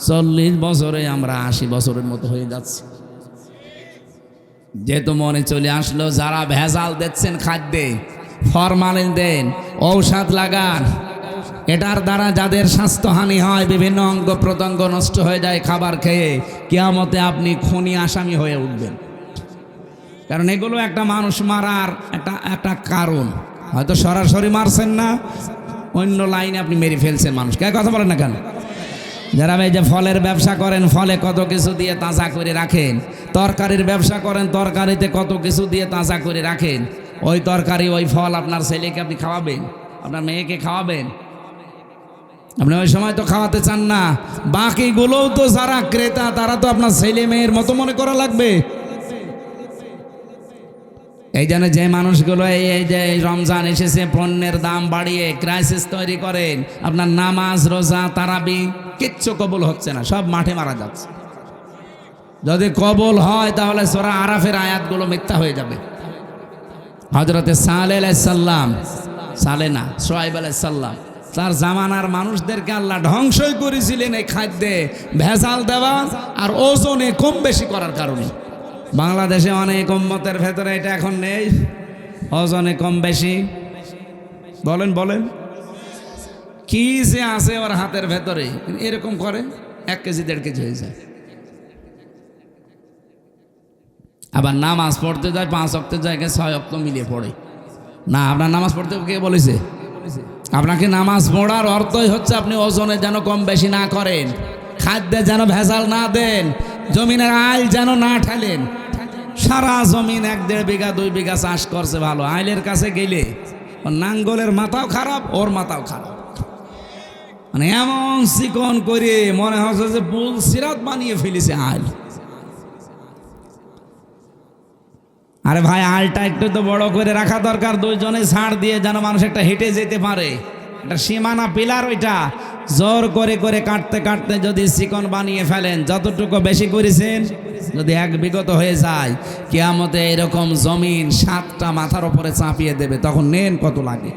40 বছরে আমরা 80 বছরের মতো হয়ে যাচ্ছি। যেহেতু মনে চলে আসলো, যারা ভেজাল দিচ্ছেন খাদ্যে, ফরমালিন দেন, ঔষধ লাগান, এটার দ্বারা যাদের স্বাস্থ্যহানি হয়, বিভিন্ন অঙ্গ প্রত্যঙ্গ নষ্ট হয়ে যায় খাবার খেয়ে, কিয়ামতে আপনি খুনি আসামি হয়ে উঠবেন। কারণ এগুলো একটা মানুষ মারার একটা কারণ। হয়তো সরাসরি মারছেন না, অন্য লাইনে আপনি মেরে ফেলছেন মানুষকে। কথা বলেন না কেন? যারা এই যে ফলের ব্যবসা করেন, ফলে কত কিছু দিয়ে তাজা করে রাখেন, তরকারির ব্যবসা করেন, তরকারিতে কত কিছু দিয়ে তাজা করে রাখেন, ওই তরকারি ওই ফল আপনার ছেলেকে আপনি খাওয়াবেন, আপনার মেয়েকে খাওয়াবেন? আপনি ওই সময় তো খাওয়াতে চান না। বাকিগুলোও তো যারা ক্রেতা, তারা তো আপনার ছেলে মেয়ের মতো মনে করা লাগবে। এই জন্য যে মানুষগুলো এই যে রমজান এসেছে, পণ্যের দাম বাড়িয়ে ক্রাইসিস তৈরি করেন, আপনার নামাজ, রোজা, তারাবি কিচ্ছু কবুল হচ্ছে না, সব মাঠে মারা যাচ্ছে। যদি কবুল হয় তাহলে সূরা আরাফের আয়াতগুলো মিথ্যা হয়ে যাবে। হযরতে সালেহ আলাইহিস সালাম, সালেহ না, শুআয়ব আলাইহিস সালাম, তার জামানার মানুষদেরকে আল্লাহ ধ্বংসই করেছিলেন এই খাদ্যে ভেজাল দেওয়া আর ওজনে কম বেশি করার কারণে। বাংলাদেশে অনেক উম্মতের ভেতরে এটা এখন নেই, ওজনে কম বেশি। বলেন বলেন, কি যে আছে ওর হাতের ভেতরে, এরকম করে 1 কেজি 1.5 কেজি হয়ে যায়। আবার নামাজ পড়তে যায় 5 ওয়াক্তের জায়গায় 6 ওয়াক্ত মিলিয়ে পড়ে। না, আপনার নামাজ পড়তে কে বলেছে? আপনাকে নামাজ পড়ার অর্থই হচ্ছে আপনি ওজনে যেন কম বেশি না করেন, খাদ্যে যেন ভেজাল না দেন, জমিনের আইল যেন না ঠেলেন। সারা জমিন 1-1.5 বিঘা 2 বিঘা চাষ করছে, ভালো, আইলের কাছে গেলে নাঙ্গলের মাথাও খারাপ, ওর মাথাও খারাপ, মানে এমন চিকন করে মনে হচ্ছে যে পুল সিরাত বানিয়ে ফেলেছে আইল। আরে ভাই, আলটা একটু তো বড় করে রাখা দরকার, 2 জনে ছাড় দিয়ে যেন মানুষ একটা হেঁটে যেতে পারে, একটা সীমানা পিলার, ওইটা জোর করে করে কাটতে কাটতে যদি চিকন বানিয়ে ফেলেন, যতটুকু বেশি করেছেন যদি 1 বিগত হয়ে যায়, কিয়ামতে এরকম জমিন 7টা মাথার উপরে চাপিয়ে দেবে, তখন নেন কত লাগে।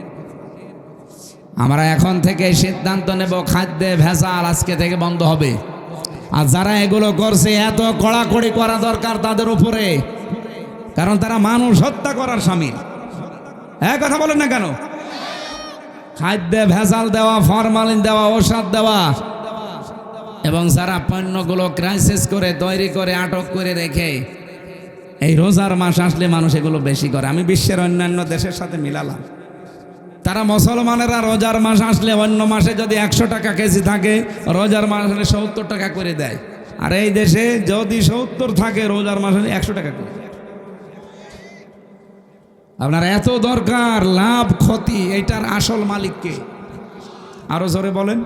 আমরা এখন থেকে সিদ্ধান্ত নেব, খাদ্যে ভেজাল আজকে থেকে বন্ধ হবে। আর যারা এগুলো করছে, এত কড়াকড়ি করা দরকার তাদের উপরে, কারণ তারা মানুষ হত্যা করার শামিল। কথা বলেন না কেন? খাদ্যে ভেজাল দেওয়া, ফরমালিন দেওয়া, ঔষধ দেওয়া, এবং যারা পণ্যগুলো ক্রাইসিস করে তৈরি করে আটক করে রেখে এই রোজার মাস আসলে মানুষ এগুলো বেশি করে। আমি বিশ্বের অন্যান্য দেশের সাথে মিলালাম, তারা মুসলমানেরা রোজার মাস আসলে অন্য মাসে যদি 100 টাকা কেজি থাকে, রোজার মাস হলে 70 টাকা করে দেয়। আর এই দেশে যদি 70 থাকে, রোজার মাস হলে 100 টাকা করে। আপনার এত দরকার, লাভ ক্ষতি এইটার আসল মালিককে? আরো জোরে বলেন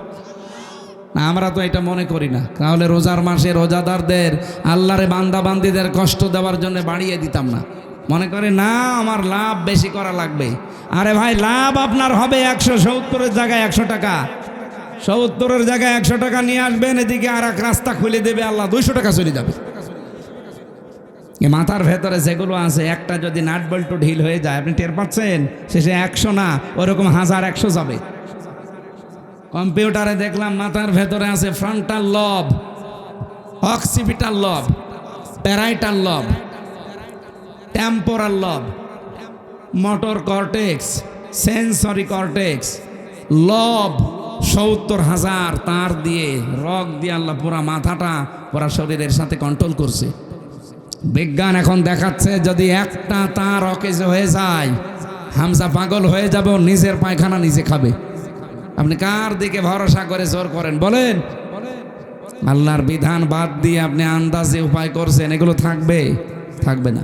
না। আমরা তো এটা মনে করি না, তাহলে রোজার মাসে রোজাদারদের, আল্লাহরে বান্দা বান্দিদের কষ্ট দেওয়ার জন্য বাড়িয়ে দিতাম না। মনে করে না আমার লাভ বেশি করা লাগবে। আরে ভাই, লাভ আপনার হবে 170-এর জায়গায় 100 টাকা, 70-এর জায়গায় 100 টাকা নিয়ে আসবেন, এদিকে আর এক রাস্তা খুলে দেবে আল্লাহ, 200 টাকা চলে যাবে। মাথার ভেতরে যেগুলো আছে, একটা যদি নাট বল্টু ঢিল হয়ে যায়, আপনি টের পাচ্ছেন, শেষে 100 না, ওরকম 1000-100 যাবে। কম্পিউটারে দেখলাম মাথার ভেতরে আছে ফ্রন্টাল লব, অক্সিপিটাল লব, প্যারাইটাল লব, টেম্পোরাল লব, মোটর কর্টেক্স, সেন্সরি কর্টেক্স, লব 70,000 তার দিয়ে, রগ দিয়ে আল্লাহ পুরা মাথাটা পুরা শরীরের সাথে কন্ট্রোল করছে। বিজ্ঞান এখন দেখাচ্ছে যদি একটা তার অকেজ হয়ে যায়, হামজা পাগল হয়ে যাবে, নিজের পায়খানা নিজে খাবে। আপনি কার দিকে ভরসা করে জোর করেন বলেন? আল্লাহর বিধান বাদ দিয়ে আপনি আন্দাজে উপায় করছেন, এগুলো থাকবে না।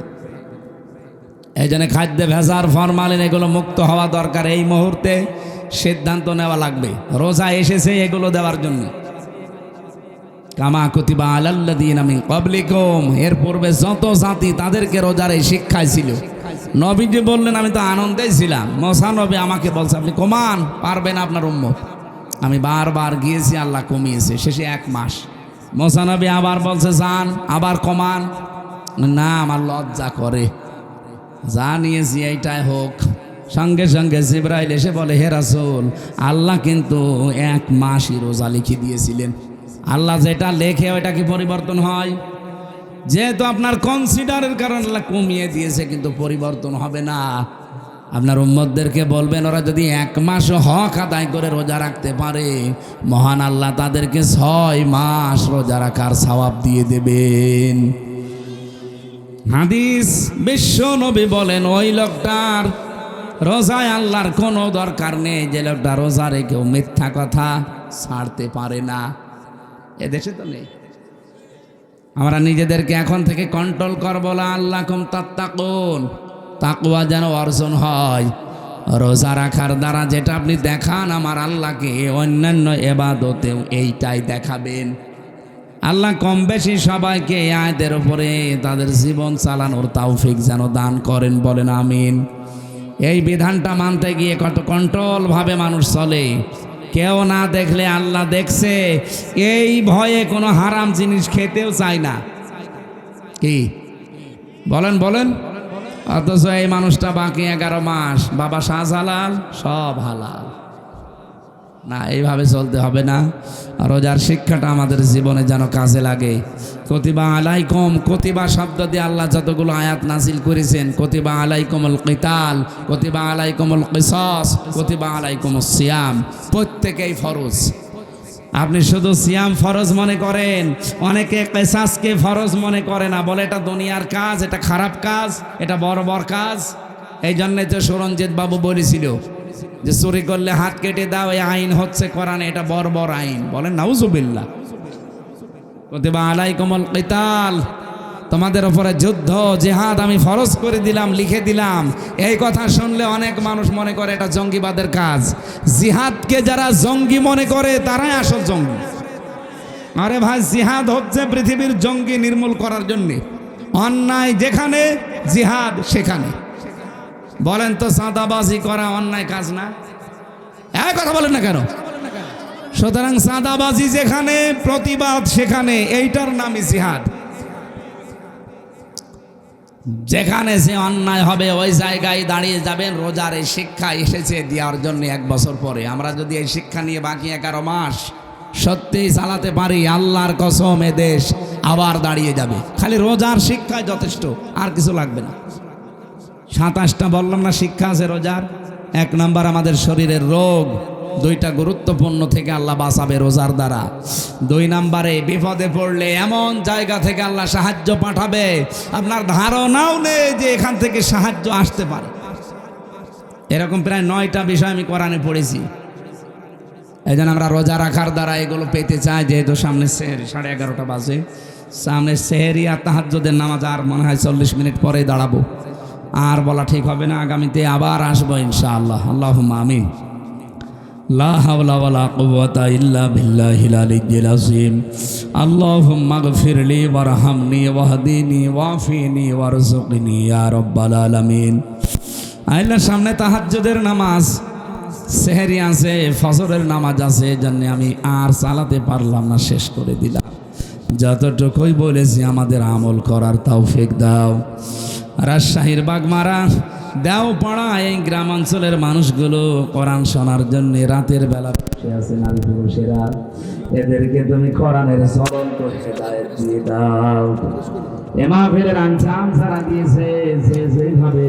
এই জন্য খাদ্যে ভেজাল, ফরমালিন এগুলো মুক্ত হওয়া দরকার। এই মুহূর্তে সিদ্ধান্ত নেওয়া লাগবে, রোজা এসেছে এগুলো দেওয়ার জন্য। কামা কুতিবা আলাল্লাযীনা মিন ক্বাবলিকুম, এর পূর্বে যত জাতি তাদেরকে রোজার এই শিক্ষায় ছিল। নবীজি বললেন আমি তো আনন্দেই ছিলাম। মুসা নবী আমাকে বলছে আপনি কমান, পারবেন আপনার উম্মত। আমি বারবার গিয়েছি, আল্লাহ কমিয়েছে, শেষে 1 মাস। মুসা নবী আবার বলছে যান, আবার কমান, না আমার লজ্জা করে, যা নিয়েছি এইটাই হোক। সঙ্গে সঙ্গে জিবরাইল এসে বলে হে রাসূল, আল্লাহ কিন্তু 1 মাসই রোজা লিখে দিয়েছিলেন, আল্লাহ যেটা লেখে ওইটা কি পরিবর্তন হয়? যেহেতু আপনার কনসিডারের কারণে আল্লাহ কমিয়ে দিয়েছে, কিন্তু পরিবর্তন হবে না। আপনার উম্মতদেরকে বলবেন ওরা যদি 1 মাস হক আদায় করে রোজা রাখতে পারে, মহান আল্লাহ তাদেরকে 6 মাস রোজা রাখার সওয়াব দিয়ে দেবেন। হাদিস, বিশ্ব নবী বলেন ওই লোকটার রোজায় আল্লাহর কোনো দরকার নেই যে লোকটা রোজা রেখেও মিথ্যা কথা ছাড়তে পারে না। এদেশে তো নেই। আমরা নিজেদেরকে এখন থেকে কন্ট্রোল করবো, আল্লাকুম তাত্তাকুন, তাকওয়া যেন অর্জন হয়। রোজা রাখার দ্বারা যেটা আপনি দেখান আমার আল্লাহকে, অন্যান্য ইবাদতেও এইটাই দেখাবেন। আল্লাহ কম বেশি সবাইকে এই আয়াতের উপরে তাদের জীবন চালানোর তৌফিক যেন দান করেন, বলেন আমিন। এই বিধানটা মানতে গিয়ে কত কন্ট্রোল ভাবে মানুষ চলে। কেউ না দেখলে আল্লাহ দেখছে, এই ভয়ে কোনো হারাম জিনিস খেতেও চায় না। কি বলেন বলেন? অথচ এই মানুষটা বাকি 11 মাস বাবা শাহজালাল সব হালাল। না, এইভাবে চলতে হবে না। রোজার শিক্ষাটা আমাদের জীবনে যেন কাজে লাগে। কুতিবা আলাইকুম, কুতিবা শব্দ দিয়ে আল্লাহ যতগুলো আয়াত নাজিল করেছেন, কুতিবা আলাইকুমুল কিতাল, কুতিবা আলাইকুমুল কিসাস, কুতিবা আলাইকুমুস সিয়াম, প্রত্যেকেই ফরজ। আপনি শুধু সিয়াম ফরজ মনে করেন, অনেকে কিসাসকে ফরজ মনে করে না, বলে এটা দুনিয়ার কাজ, এটা খারাপ কাজ, এটা বর্বর কাজ। এই জন্যে তো সুরঞ্জিত বাবু বলেছিল যে চুরি করলে হাত কেটে দাও, এই আইন হচ্ছে কোরআনে, এটা বর্বর আইন। বলেন নাউজুবিল্লাহ। কুতিবা আলাইকুমুল কিতাল, তোমাদের উপরে যুদ্ধ জিহাদ আমি ফরজ করে দিলাম, লিখে দিলাম। এই কথা শুনলে অনেক মানুষ মনে করে এটা জঙ্গিবাদের কাজ। জিহাদকে যারা জঙ্গি মনে করে তারাই আসল জঙ্গি। আরে ভাই, জিহাদ হচ্ছে পৃথিবীর জঙ্গি নির্মূল করার জন্য। অন্যায় যেখানে, জিহাদ সেখানে। বলেন তো, চাঁদাবাজি করা অন্যায় কাজ না? এক কথা বলেন না কেন? সুতরাং চাঁদাবাজি যেখানে, প্রতিবাদ সেখানে, এইটার নামই জিহাদ। যেখানে যে অন্যায় হবে ওই জায়গায় দাঁড়িয়ে যাবেন। রোজার এই শিক্ষা এসেছে দেওয়ার জন্য 1 বছর পরে। আমরা যদি এই শিক্ষা নিয়ে বাকি 11 মাস সত্যিই চালাতে পারি, আল্লাহর কসম এ দেশ আবার দাঁড়িয়ে যাবে। খালি রোজার শিক্ষায় যথেষ্ট, আর কিছু লাগবে না। 27টা বললাম না শিক্ষা আছে রোজার। 1 নাম্বার, আমাদের শরীরের রোগ 2টা গুরুত্বপূর্ণ থেকে আল্লাহ বাঁচাবে রোজার দ্বারা। 2 নাম্বারে, বিপদে পড়লে এমন জায়গা থেকে আল্লাহ সাহায্য পাঠাবে আপনার ধারণাও নেই যে এখান থেকে সাহায্য আসতে পারে। এরকম প্রায় 9টা বিষয় আমি কোরআনে পড়েছি। এই জন্য আমরা রোজা রাখার দ্বারা এগুলো পেতে চাই। যেহেতু সামনে সেহরি, 11:30 বাজে, সামনে সেহরি আর তাহাজ্জুদের নামাজ আর মনে হয় 40 মিনিট পরে দাঁড়াবো। আর বলা ঠিক হবে না, আগামীতে আবার আসবো ইনশাআল্লাহ। আল্লাহুম্মা আমিন। লা হাওলা ওয়ালা কুওয়াতা ইল্লা বিল্লাহিল আলিয়্যিল আযীম। আল্লাহুম্মা গফিরলি ওয়ারহামনি ওয়াহদিনি ওয়াফিনি ওয়ারযুকনি ইয়া রাব্বাল আলামিন। আল্লাহ, সামনে তাহাজ্জুদের নামাজ, সেহরি আছে, ফজরের নামাজ আছে, এজন্য আমি আর চালাতে পারলাম না, শেষ করে দিলাম। যতটুকুই বলেছি আমাদের আমল করার তৌফিক দাও। রাজশাহীর বাগমারা, দেওপাড়া, এই গ্রামাঞ্চলের মানুষগুলো কোরআন শোনার জন্য রাতের বেলা বসে আছে, নারী পুরুষেরা, এদেরকে তুমি কোরআনের স্মরণ করে হেদায়েত দিয়ে দাও। এ মাহফিলের আঞ্জাম যারা দিয়েছে, যে যেভাবে